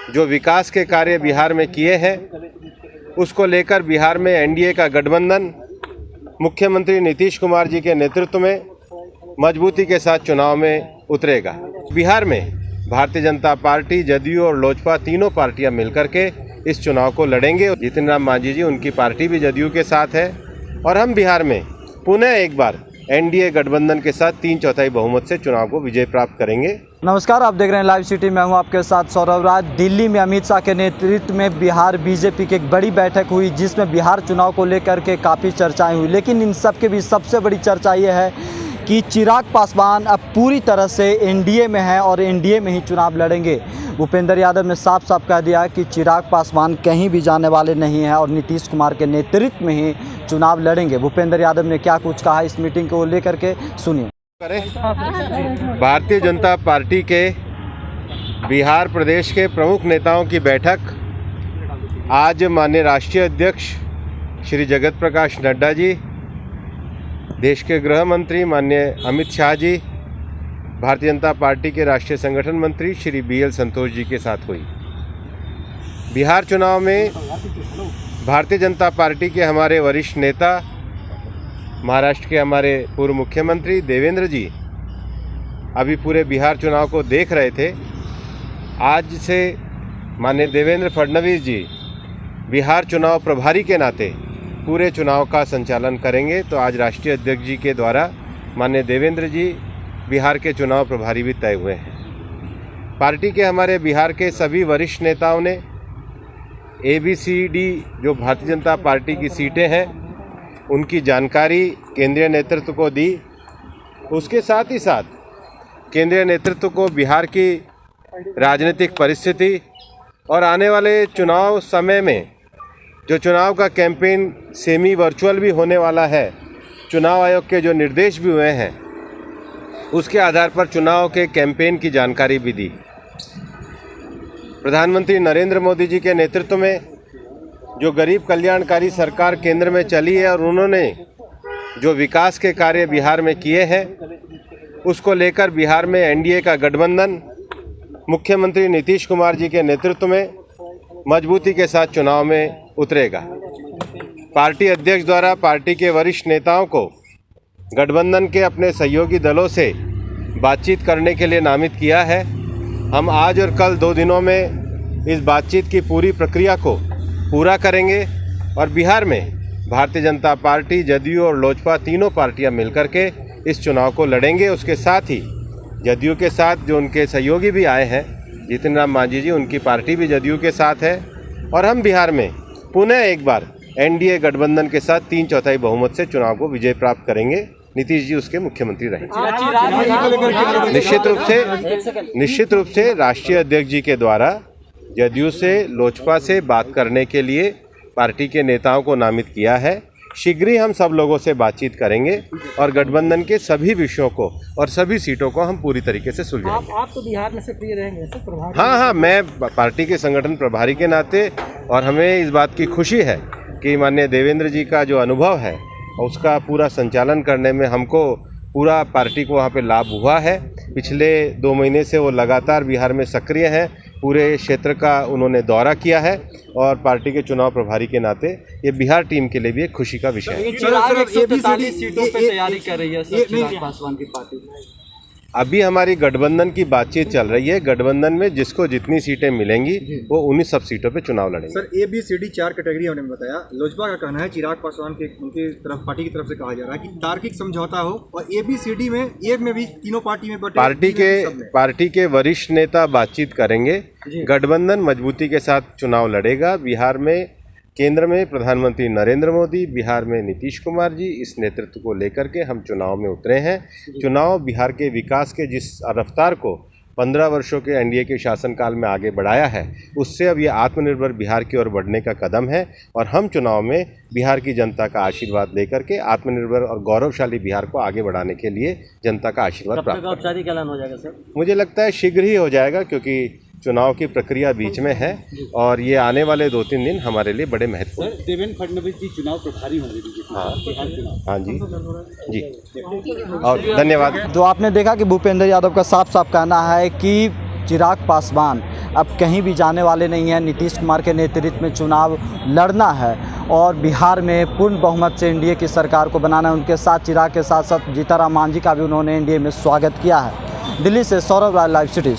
जो विकास के कार्य बिहार में किए हैं उसको लेकर बिहार में एनडीए का गठबंधन मुख्यमंत्री नीतीश कुमार जी के नेतृत्व में मजबूती के साथ चुनाव में उतरेगा। बिहार में भारतीय जनता पार्टी, जदयू और लोजपा तीनों पार्टियां मिलकर के इस चुनाव को लड़ेंगे। जितिन राम मांझी जी, उनकी पार्टी भी जदयू के साथ है और हम बिहार में पुनः एक बार एनडीए गठबंधन के साथ 3/4 बहुमत से चुनाव को विजय प्राप्त करेंगे। नमस्कार, आप देख रहे हैं लाइव सिटी। मैं हूं आपके साथ सौरभ राज। दिल्ली में अमित शाह के नेतृत्व में बिहार बीजेपी की एक बड़ी बैठक हुई जिसमें बिहार चुनाव को लेकर के काफ़ी चर्चाएं हुई, लेकिन इन सब के बीच सबसे बड़ी चर्चा ये है कि चिराग पासवान अब पूरी तरह से एनडीए में है और एनडीए में ही चुनाव लड़ेंगे। भूपेंद्र यादव ने साफ साफ कह दिया कि चिराग पासवान कहीं भी जाने वाले नहीं हैं और नीतीश कुमार के नेतृत्व में ही चुनाव लड़ेंगे। भूपेंद्र यादव ने क्या कुछ कहा इस मीटिंग को लेकर के, सुनिए। भारतीय जनता पार्टी के बिहार प्रदेश के प्रमुख नेताओं की बैठक आज माननीय राष्ट्रीय अध्यक्ष श्री जगत प्रकाश नड्डा जी, देश के गृह मंत्री माननीय अमित शाह जी, भारतीय जनता पार्टी के राष्ट्रीय संगठन मंत्री श्री BL संतोष जी के साथ हुई। बिहार चुनाव में भारतीय जनता पार्टी के हमारे वरिष्ठ नेता, महाराष्ट्र के हमारे पूर्व मुख्यमंत्री देवेंद्र जी अभी पूरे बिहार चुनाव को देख रहे थे। आज से माननीय देवेंद्र फडणवीस जी बिहार चुनाव प्रभारी के नाते पूरे चुनाव का संचालन करेंगे। तो आज राष्ट्रीय अध्यक्ष जी के द्वारा माननीय देवेंद्र जी बिहार के चुनाव प्रभारी भी तय हुए हैं। पार्टी के हमारे बिहार के सभी वरिष्ठ नेताओं ने ABCD जो भारतीय जनता पार्टी की सीटें हैं उनकी जानकारी केंद्रीय नेतृत्व को दी। उसके साथ ही साथ केंद्रीय नेतृत्व को बिहार की राजनीतिक परिस्थिति और आने वाले चुनाव समय में जो चुनाव का कैंपेन सेमी वर्चुअल भी होने वाला है, चुनाव आयोग के जो निर्देश भी हुए हैं उसके आधार पर चुनाव के कैंपेन की जानकारी भी दी। प्रधानमंत्री नरेंद्र मोदी जी के नेतृत्व में जो गरीब कल्याणकारी सरकार केंद्र में चली है और उन्होंने जो विकास के कार्य बिहार में किए हैं उसको लेकर बिहार में एनडीए का गठबंधन मुख्यमंत्री नीतीश कुमार जी के नेतृत्व में मजबूती के साथ चुनाव में उतरेगा। पार्टी अध्यक्ष द्वारा पार्टी के वरिष्ठ नेताओं को गठबंधन के अपने सहयोगी दलों से बातचीत करने के लिए नामित किया है। हम आज और कल 2 दिनों में इस बातचीत की पूरी प्रक्रिया को पूरा करेंगे और बिहार में भारतीय जनता पार्टी, जदयू और लोजपा तीनों पार्टियां मिलकर के इस चुनाव को लड़ेंगे। उसके साथ ही जदयू के साथ जो उनके सहयोगी भी आए हैं, जितिन राम मांझी जी, उनकी पार्टी भी जदयू के साथ है और हम बिहार में पुनः एक बार एनडीए गठबंधन के साथ 3/4 बहुमत से चुनाव को विजय प्राप्त करेंगे। नीतीश जी उसके मुख्यमंत्री रहेंगे। निश्चित रूप से राष्ट्रीय अध्यक्ष जी के द्वारा जदयू से, लोजपा से बात करने के लिए पार्टी के नेताओं को नामित किया है। शीघ्र ही हम सब लोगों से बातचीत करेंगे और गठबंधन के सभी विषयों को और सभी सीटों को हम पूरी तरीके से सुलझाएंगे। आप तो बिहार में सक्रिय रहेंगे सर, प्रभारी? हाँ, मैं पार्टी के संगठन प्रभारी के नाते और हमें इस बात की खुशी है कि माननीय देवेंद्र जी का जो अनुभव है उसका पूरा संचालन करने में हमको पूरा पार्टी को वहाँ पे लाभ हुआ है। पिछले 2 महीने से वो लगातार बिहार में सक्रिय हैं। पूरे क्षेत्र का उन्होंने दौरा किया है और पार्टी के चुनाव प्रभारी के नाते ये बिहार टीम के लिए भी एक खुशी का विषय है। सीटों पे तैयारी कर रही है चिराग पासवान की पार्टी। अभी हमारी गठबंधन की बातचीत चल रही है। गठबंधन में जिसको जितनी सीटें मिलेंगी वो उन्हीं सब सीटों पे चुनाव लड़ेंगे। सर, ABCD 4 कैटेगरी हमने बताया। लोजपा का कहना है, चिराग पासवान के उनके तरफ पार्टी की तरफ से कहा जा रहा है कि तार्किक समझौता हो और ABCD में एक में भी तीनों पार्टी में बटे पार्टी के वरिष्ठ नेता बातचीत करेंगे। गठबंधन मजबूती के साथ चुनाव लड़ेगा। बिहार में केंद्र में प्रधानमंत्री नरेंद्र मोदी, बिहार में नीतीश कुमार जी, इस नेतृत्व को लेकर के हम चुनाव में उतरे हैं। चुनाव बिहार के विकास के जिस रफ्तार को 15 वर्षों के एनडीए के शासनकाल में आगे बढ़ाया है, उससे अब ये आत्मनिर्भर बिहार की ओर बढ़ने का कदम है और हम चुनाव में बिहार की जनता का आशीर्वाद लेकर के आत्मनिर्भर और गौरवशाली बिहार को आगे बढ़ाने के लिए जनता का आशीर्वाद प्राप्त। औपचारिक ऐलान हो जाएगा सर? मुझे लगता है शीघ्र ही हो जाएगा, क्योंकि चुनाव की प्रक्रिया बीच में है और ये आने वाले 2-3 दिन हमारे लिए बड़े महत्वपूर्ण। देवेंद्र फडणवीस जी चुनाव प्रभारी होंगे? हाँ जी और धन्यवाद। तो आपने देखा कि भूपेंद्र यादव का साफ साफ कहना है कि चिराग पासवान अब कहीं भी जाने वाले नहीं हैं। नीतीश कुमार के नेतृत्व में चुनाव लड़ना है और बिहार में पूर्ण बहुमत से एनडीए की सरकार को बनाना है। उनके साथ चिराग के साथ साथ जीतन राम मांझी का भी उन्होंने एनडीए में स्वागत किया है। दिल्ली से सौरभ राय, लाइव सिटी।